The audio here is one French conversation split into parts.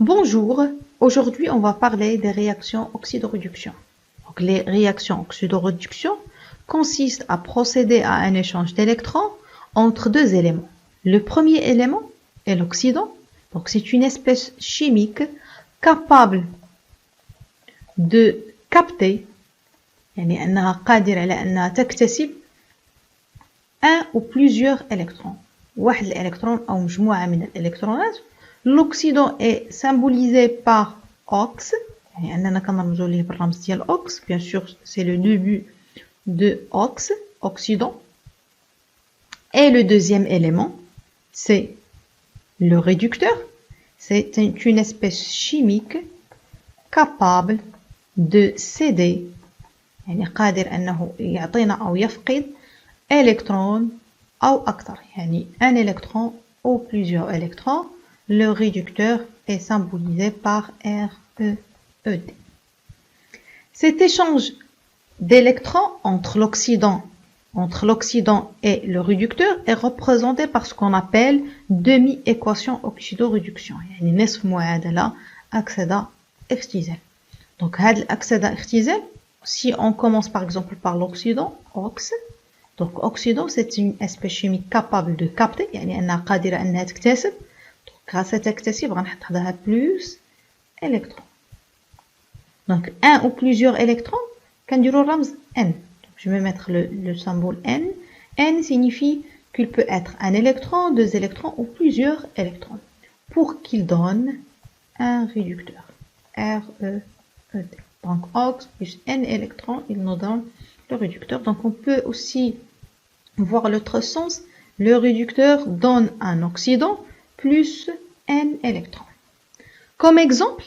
Bonjour, aujourd'hui on va parler des réactions oxydoréduction. Donc, les réactions oxydoréduction consistent à procéder à un échange d'électrons entre deux éléments. Le premier élément est l'oxydant, donc c'est une espèce chimique capable de capter يعني أنها قادرة على أنها تكتسب un ou plusieurs électrons. واحد الإلكترون أو مجموعة من الإلكترونات. L'oxydant est symbolisé par ox, يعني أننا كنرمزو ليه بالرمز ديال ox. Bien sûr, c'est le début de ox, oxydant. Et le deuxième élément, c'est le réducteur. C'est une espèce chimique capable de céder, يعني قادر أنه يعطينا أو يفقد électron أو أكثر، يعني un électron ou plusieurs électrons. Le réducteur est symbolisé par REED. Cet échange d'électrons entre l'oxydant et le réducteur est représenté par ce qu'on appelle demi-équation oxydoréduction. يعني نصف معادلة أكسدة اختزال. Donc هذا الأكسدة اختزال, si on commence par exemple par l'oxydant, ox. Donc oxydant, c'est une espèce chimique capable de capter, يعني أنها قادرة أنها تكتسب. Grâce à تكتسب غنحط حداها plus électrons. Donc un ou plusieurs électrons, كنديرو الرمز N. Donc, je vais mettre le symbole N. N signifie qu'il peut être un électron, deux électrons ou plusieurs électrons pour qu'il donne un réducteur. REED. Donc ox plus N électrons, il nous donne le réducteur. Donc on peut aussi voir l'autre sens. Le réducteur donne un oxydant plus N électrons. Comme exemple,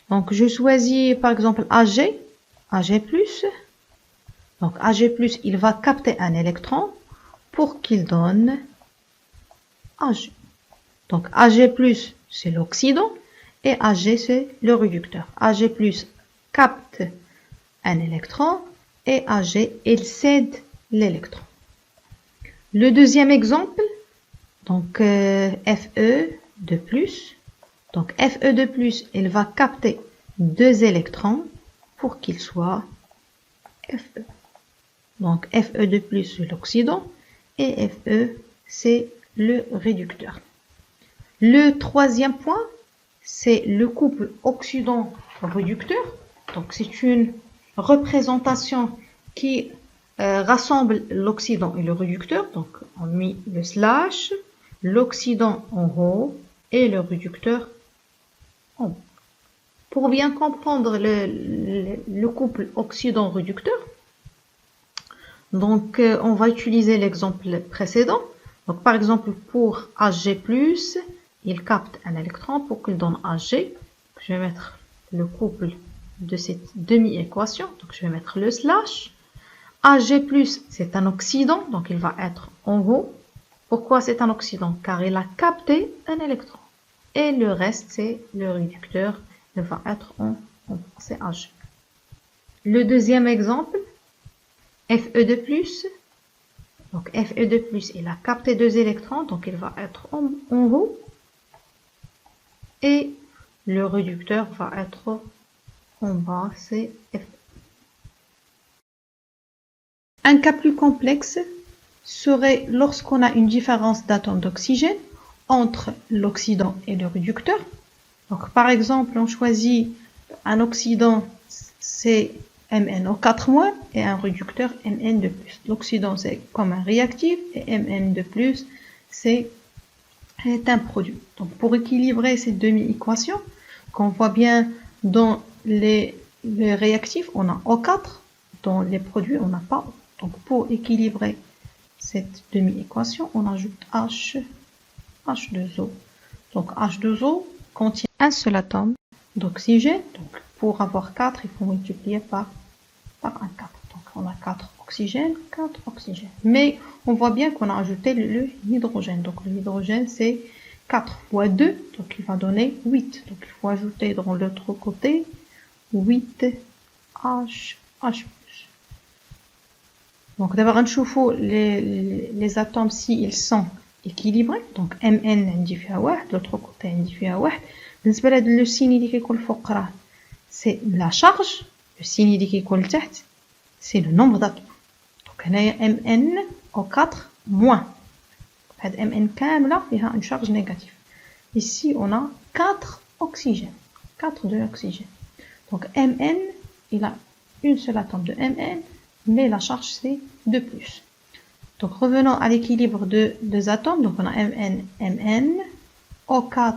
donc je choisis par exemple Ag+. Donc Ag+, il va capter un électron pour qu'il donne Ag. Donc Ag+, c'est l'oxydant et Ag, c'est le réducteur. Ag+ capte un électron et Ag, il cède l'électron. Le deuxième exemple, donc Fe2+. Donc Fe2+, il va capter deux électrons pour qu'il soit Fe. Donc Fe2+, c'est l'oxydant et Fe, c'est le réducteur. Le troisième point, c'est le couple oxydant-réducteur. Donc c'est une représentation qui rassemble l'oxydant et le réducteur. Donc on met le slash, l'oxydant en haut et le réducteur en bas. Pour bien comprendre le couple oxydant-réducteur, donc on va utiliser l'exemple précédent. Donc par exemple pour Ag+, il capte un électron pour qu'il donne Ag. Je vais mettre le couple de cette demi-équation. Donc je vais mettre le slash. Ag+, c'est un oxydant, donc il va être en haut. Pourquoi c'est un oxydant? Car il a capté un électron. Et le reste, c'est le réducteur. Il va être en bas. C'est Ag. Le deuxième exemple, Fe2+. Donc Fe2+, il a capté deux électrons, donc il va être en haut. Et le réducteur va être en bas, c'est Fe. Un cas plus complexe serait lorsqu'on a une différence d'atomes d'oxygène entre l'oxydant et le réducteur. Donc par exemple, on choisit un oxydant, c'est MnO4- et un réducteur Mn2+. L'oxydant, c'est comme un réactif et Mn2+, c'est un produit. Donc pour équilibrer ces demi-équations, qu'on voit bien dans les réactifs, on a O4, dans les produits, on n'a pas. Donc pour équilibrer cette demi-équation, on ajoute H2O. Donc H2O contient un seul atome d'oxygène. Donc pour avoir 4, il faut multiplier par un 4. Donc on a 4 oxygènes, 4 oxygènes. Mais on voit bien qu'on a ajouté le hydrogène. Donc le hydrogène, c'est 4 fois 2, donc il va donner 8. Donc il faut ajouter dans l'autre côté 8 H+. Donc d'abord, on les atomes, s'ils sont équilibré. Donc Mn عندي فيها واحد, de l'autre côté عندي فيها واحد. بالنسبة لهاد le signe اللي كيكون الفوق راه c'est la charge. Le signe اللي كيكون لتحت c'est le nombre d'atomes. Donc هنايا Mn au 4 moins. هاد Mn كاملة فيها une charge négative. Ici on a 4 oxygènes. 4 de l'oxygène. Donc Mn, il a une seule atome de Mn, mais la charge c'est 2 plus. Donc revenons à l'équilibre de deux atomes. Donc on a Mn, Mn. O4,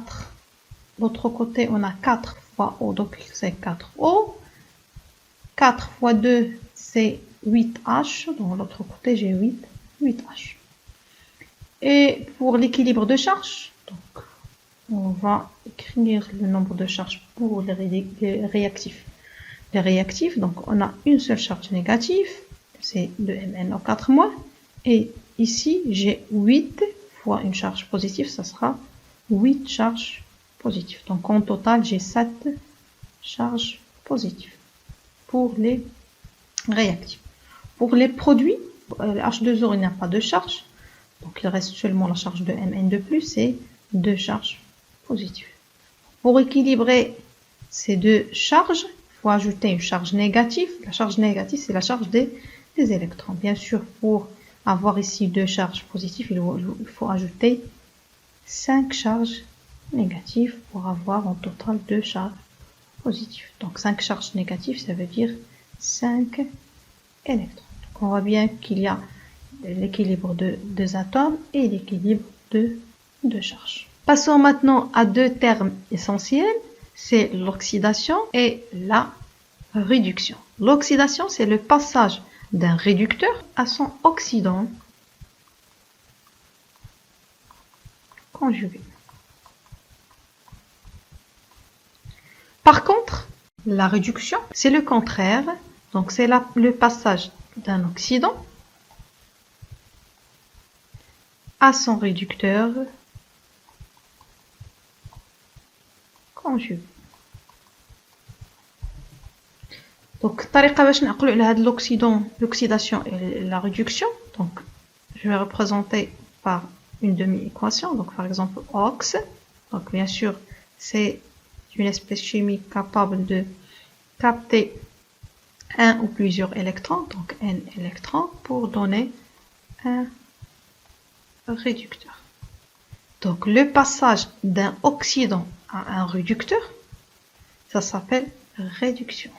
l'autre côté on a 4 fois O, donc c'est 4O. 4 fois 2 c'est 8H. Donc de l'autre côté j'ai 8H. Et pour l'équilibre de charge, donc on va écrire le nombre de charges pour les réactifs. Les réactifs, donc on a une seule charge négative, c'est de Mn au 4 moins. Et ici, j'ai 8 fois une charge positive, ça sera 8 charges positives. Donc en total, j'ai 7 charges positives pour les réactifs. Pour les produits, H2O, il n'y a pas de charge. Donc il reste seulement la charge de Mn de plus et 2 charges positives. Pour équilibrer ces deux charges, il faut ajouter une charge négative. La charge négative, c'est la charge des électrons. Bien sûr, pour avoir ici 2 charges positives, il faut ajouter 5 charges négatives pour avoir en total 2 charges positives. Donc 5 charges négatives, ça veut dire 5 électrons. Donc on voit bien qu'il y a l'équilibre de deux atomes et l'équilibre de deux charges. Passons maintenant à deux termes essentiels, c'est l'oxydation et la réduction. L'oxydation, c'est le passage d'un réducteur à son oxydant conjugué. Par contre, la réduction, c'est le contraire. Donc, c'est le passage d'un oxydant à son réducteur conjugué. Donc, الطريقة باش نعقلوا على هاد l'oxydation et la réduction. Donc, je vais représenter par une demi-équation. Donc, par exemple, OX. Donc, bien sûr, c'est une espèce chimique capable de capter un ou plusieurs électrons. Donc, N électrons pour donner un réducteur. Donc, le passage d'un oxydant à un réducteur, ça s'appelle réduction.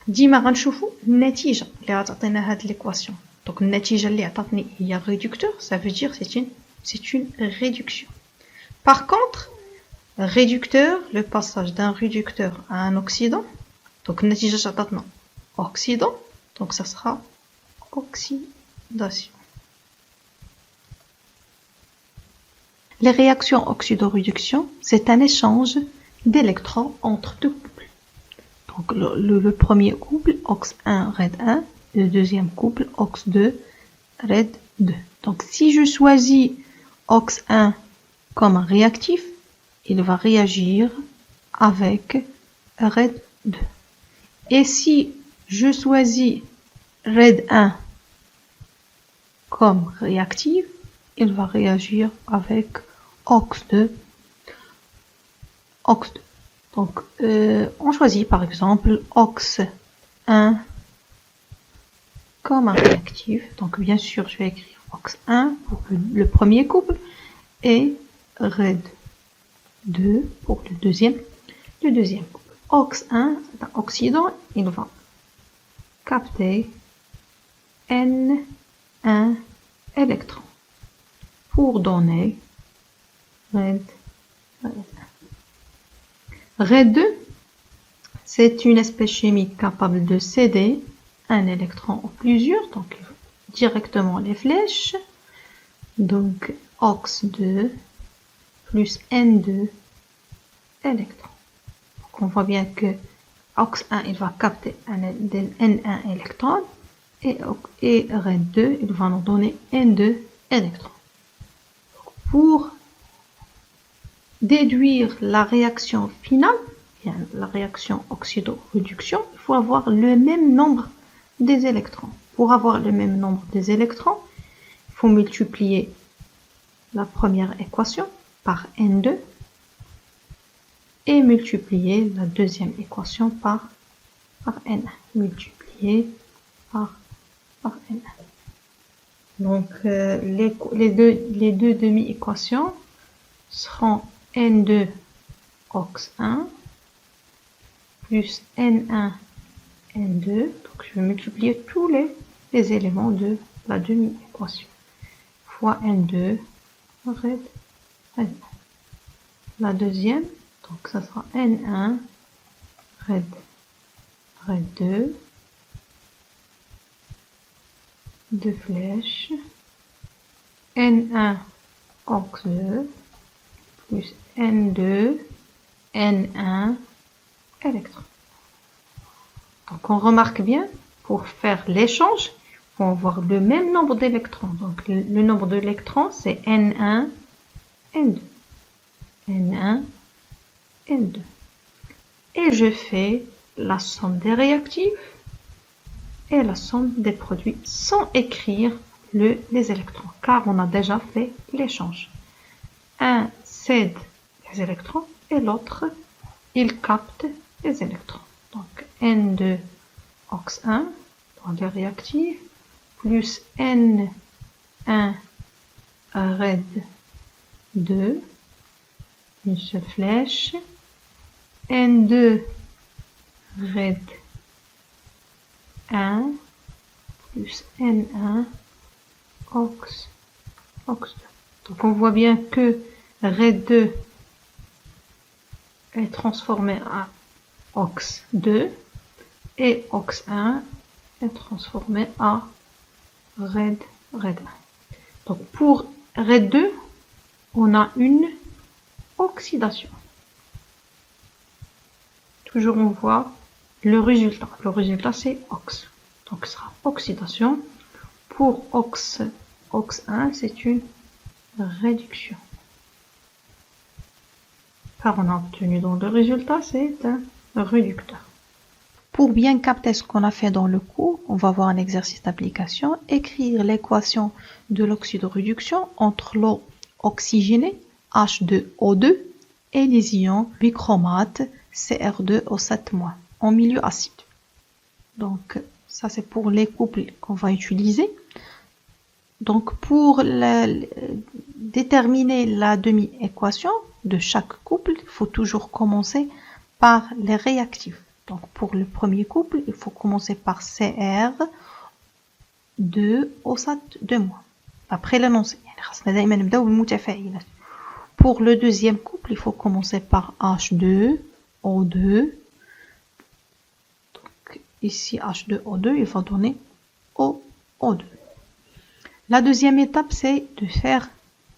ديما غنشوفوا النتيجة اللي غتعطينا هاد l'équation. Donc النتيجة اللي عطاتني هي réducteur, ça veut dire c'est une réduction. Par contre, réducteur, le passage d'un réducteur à un oxydant. Donc النتيجة اللي عطاتنا oxydant, donc ça sera oxydation. Les réactions oxydoréduction, c'est un échange d'électrons entre deux couples. Donc le premier couple, OX1, RED1, le deuxième couple, OX2, RED2. Donc si je choisis OX1 comme un réactif, il va réagir avec RED2. Et si je choisis RED1 comme réactif, il va réagir avec OX2. Donc, on choisit par exemple OX1 comme un réactif. Donc, bien sûr, je vais écrire OX1 pour le premier couple et RED2 pour le deuxième couple. OX1, c'est un oxydant, il va capter N1 électrons pour donner RED2, c'est une espèce chimique capable de céder un électron ou plusieurs, donc directement les flèches. Donc OX2 plus N2 électrons. Donc on voit bien que OX1 il va capter un N1 électron et RED2 il va nous donner N2 électrons. Pour déduire la réaction finale, la réaction oxydoréduction, il faut avoir le même nombre des électrons. Pour avoir le même nombre des électrons, il faut multiplier la première équation par N2 et multiplier la deuxième équation par N1. Multiplier par N1. Donc, les deux demi-équations seront N2 OX1 plus N1 N2. Donc, je vais multiplier tous les éléments de la demi-équation. Fois N2 red N1. La deuxième, donc ça sera N1 red 2. 2 flèches. N1 OX2 plus N2 N1 électron. Donc on remarque bien, pour faire l'échange, il faut avoir le même nombre d'électrons. Donc le nombre d'électrons c'est N1 N2. N1 N2. Et je fais la somme des réactifs et la somme des produits sans écrire les électrons, car on a déjà fait l'échange. Un cède les électrons et l'autre, il capte les électrons. Donc N2 OX1 dans les réactifs plus N1 red 2, une seule flèche, N2 red 1 plus N1 OX 2. Donc on voit bien que red 2 est transformé à OX 2 et OX 1 est transformé à red 1. Donc pour red 2, on a une oxydation. Toujours on voit le résultat. Le résultat c'est OX. Donc ce sera oxydation. Pour OX1, c'est une réduction. Car on a obtenu dans le résultat, c'est un réducteur. Pour bien capter ce qu'on a fait dans le cours, on va voir un exercice d'application. Écrire l'équation de l'oxydoréduction entre l'eau oxygénée, H2O2, et les ions bichromate, Cr2O7- en milieu acide. Donc, ça c'est pour les couples qu'on va utiliser. Donc, pour déterminer la demi-équation de chaque couple, il faut toujours commencer par les réactifs. Donc, pour le premier couple, il faut commencer par Cr2O7-. Après l'énoncé. Pour le deuxième couple, il faut commencer par H2O2. Donc, ici, H2O2, il va donner O2. La deuxième étape, c'est de faire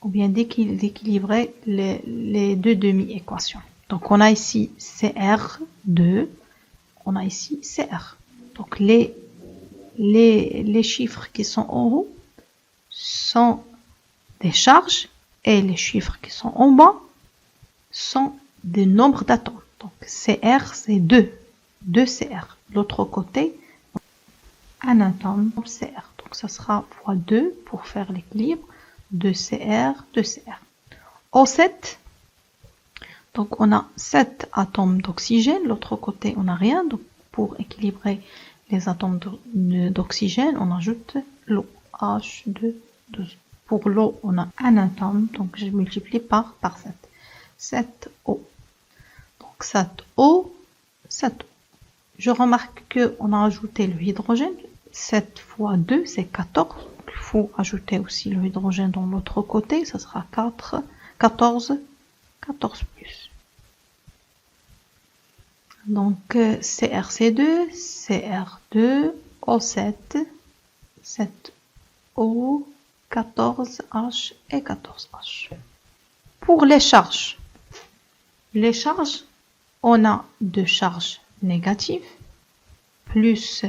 ou bien d'équilibrer les deux demi-équations. Donc, on a ici Cr2, on a ici Cr. Donc, les chiffres qui sont en haut sont des charges et les chiffres qui sont en bas sont des nombres d'atomes. Donc, Cr, c'est 2 Cr. L'autre côté, un atome Cr. Donc, ça sera fois 2 pour faire l'équilibre. 2 Cr, 2 Cr. O7, donc on a 7 atomes d'oxygène. L'autre côté, on n'a rien. Donc, pour équilibrer les atomes d'oxygène, on ajoute l'eau. H2, 12. Pour l'eau, on a un atome. Donc, je multiplie par 7. 7O. Donc, 7O, 7O. Je remarque qu'on a ajouté le hydrogène. 7 fois 2, c'est 14. Donc, il faut ajouter aussi le hydrogène dans l'autre côté. Ça sera 14 plus. Donc, CrC2, CR2, O7, 7O, 14H et 14H. Pour les charges, on a 2 charges négatives plus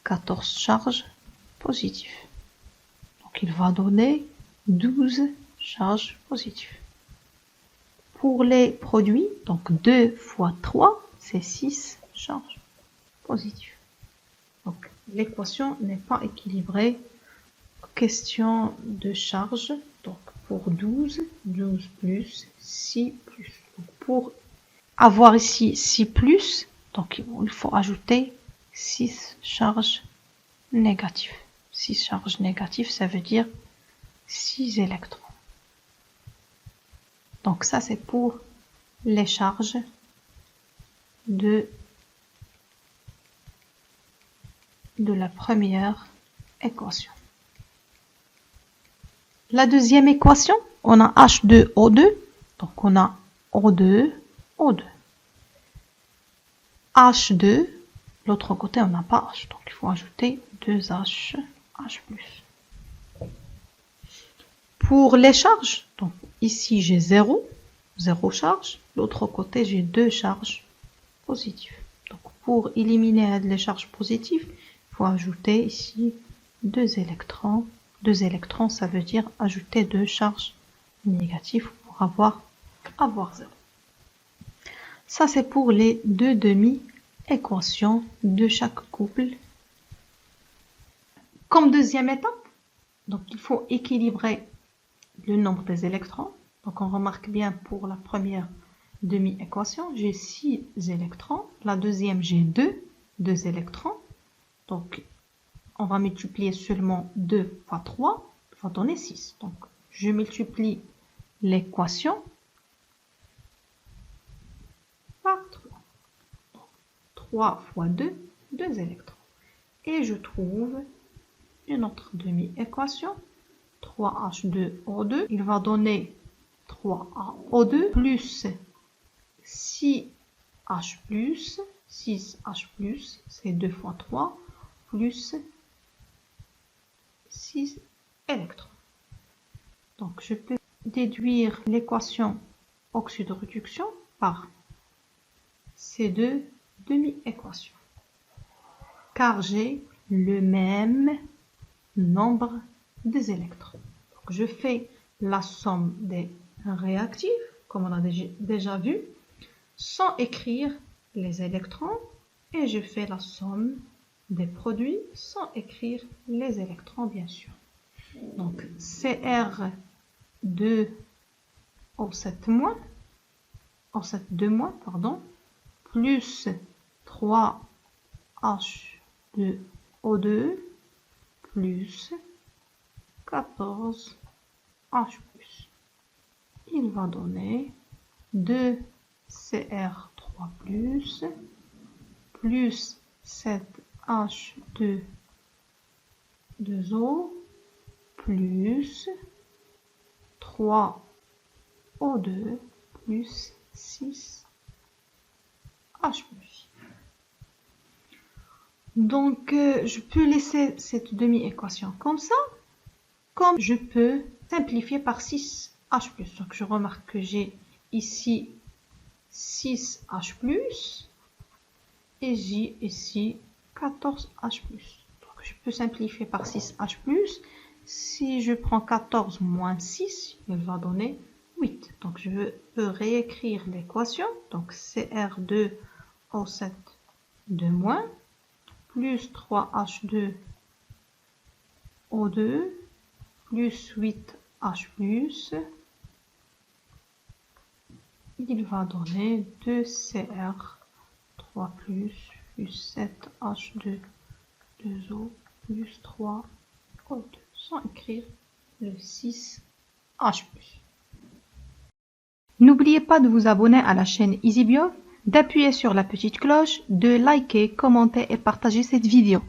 14 charges positives. Donc, il va donner 12 charges positives. Pour les produits, donc 2 fois 3, c'est 6 charges positives. Donc, l'équation n'est pas équilibrée question de charge. Donc pour 12, 12 plus 6 plus. Donc pour avoir ici 6 plus, donc il faut ajouter 6 charges négatives. 6 charges négatives, ça veut dire 6 électrons. Donc ça c'est pour les charges de la première équation. La deuxième équation, on a H2O2, donc on a O2, O2. H2, l'autre côté on n'a pas H, donc il faut ajouter 2H, H+. Pour les charges, donc ici j'ai 0 charge, l'autre côté j'ai 2 charges positives. Donc pour éliminer les charges positives, il faut ajouter ici 2 électrons. 2 électrons, ça veut dire ajouter 2 charges négatives pour avoir 0. Ça, c'est pour les deux demi-équations de chaque couple. Comme deuxième étape, donc il faut équilibrer le nombre des électrons. Donc on remarque bien pour la première demi-équation, j'ai 6 électrons. La deuxième, j'ai 2 électrons. Donc on va multiplier seulement 2 fois 3, ça va donner 6. Donc je multiplie l'équation par 3. 3 fois 2, 2 électrons. Et je trouve une autre demi-équation, 3H2O2, il va donner 3O2 plus 6H+, 6H+, c'est 2 fois 3, plus 6 électrons. Donc je peux déduire l'équation oxydoréduction par ces deux demi-équations, car j'ai le même nombre des électrons. Donc je fais la somme des réactifs, comme on a déjà vu, sans écrire les électrons, et je fais la somme des produits sans écrire les électrons, bien sûr. Donc Cr2O7-, O7-, plus 3H2O2 plus 14H+. Il va donner 2Cr3+, plus 7H2O, plus 3O2 plus 6H+. Donc, je peux laisser cette demi-équation comme ça, comme je peux simplifier par 6H+. Donc, je remarque que j'ai ici 6H+, et j'ai ici 14H+. Donc, je peux simplifier par 6H+. Si je prends 14 moins 6, il va donner 8. Donc, je peux réécrire l'équation. Donc, Cr2O7 de moins plus 3H2O2 plus 8H+, il va donner 2Cr3+, plus 7H2O plus 3O2, sans écrire le 6H+. N'oubliez pas de vous abonner à la chaîne EasyBio, d'appuyer sur la petite cloche, de liker, commenter et partager cette vidéo.